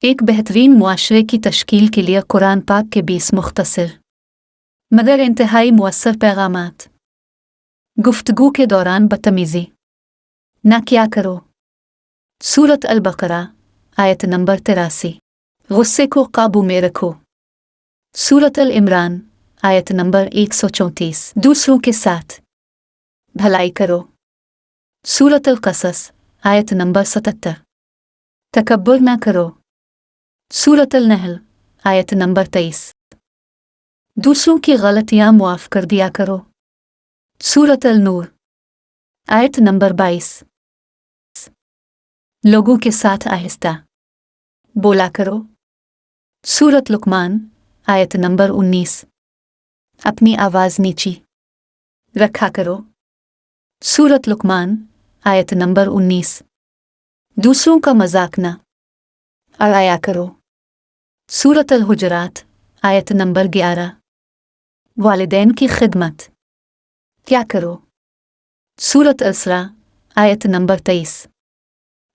ایک بہترین معاشرے کی تشکیل کے لیے قرآن پاک کے 20 مختصر مگر انتہائی مؤثر پیغامات۔ گفتگو کے دوران بدتمیزی نہ کیا کرو۔ سورۃ البقرہ آیت نمبر 83۔ غصے کو قابو میں رکھو۔ سورۃ العمران آیت نمبر 134۔ دوسروں کے ساتھ بھلائی کرو۔ سورۃ القصص آیت نمبر 77۔ تکبر نہ کرو۔ سورۃ النحل آیت نمبر 23۔ دوسروں کی غلطیاں معاف کر دیا کرو۔ سورۃ النور آیت نمبر 22۔ لوگوں کے ساتھ آہستہ بولا کرو۔ سورۃ لقمان آیت نمبر 19۔ اپنی آواز نیچی رکھا کرو۔ سورۃ لقمان آیت نمبر 19۔ دوسروں کا مذاق نہ اڑایا کرو۔ سورۃ الحجرات آیت نمبر 11۔ والدین کی خدمت کیا کرو۔ سورۃ الاسراء آیت نمبر 23۔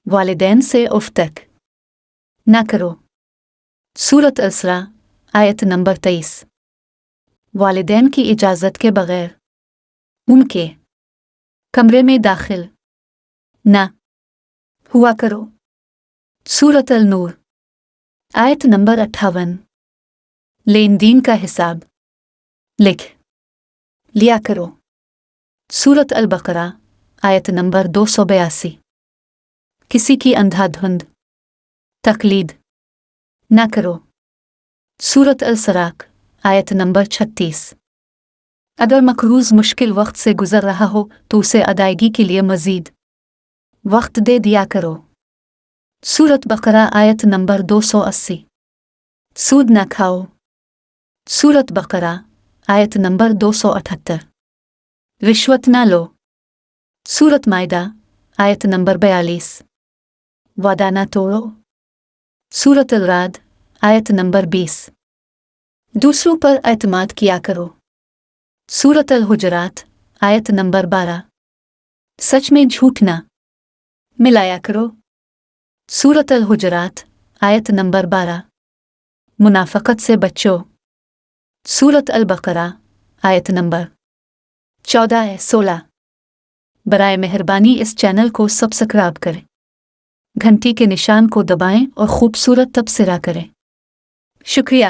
والدین سے اف تک نہ کرو۔ سورۃ الاسراء آیت نمبر 23۔ والدین کی اجازت کے بغیر ان کے کمرے میں داخل نہ ہوا کرو۔ سورۃ النور آیت نمبر 58۔ لین دین کا حساب لکھ لیا کرو۔ سورۃ البقرہ آیت نمبر 282۔ کسی کی اندھا دھند تقلید نہ کرو۔ سورۃ الصراق آیت نمبر 36۔ اگر مقروض مشکل وقت سے گزر رہا ہو تو اسے ادائیگی کے لیے مزید وقت دے دیا کرو۔ سورۃ بقرہ آیت نمبر 280۔ سود نہ کھاؤ۔ سورۃ بقرہ آیت نمبر 278۔ رشوت نہ لو۔ سورۃ مائدہ آیت نمبر 42۔ وعدہ نہ توڑو۔ سورۃ الرعد آیت نمبر 20۔ دوسروں پر اعتماد کیا کرو۔ سورۃ الحجرات آیت نمبر 12۔ سچ میں جھوٹ نہ ملایا کرو۔ سورۃ الحجرات آیت نمبر 12۔ منافقت سے بچو۔ سورۃ البقرہ آیت نمبر 14-16۔ برائے مہربانی اس چینل کو سبسکرائب کریں، گھنٹی کے نشان کو دبائیں اور خوبصورت تبصرہ کریں۔ شکریہ۔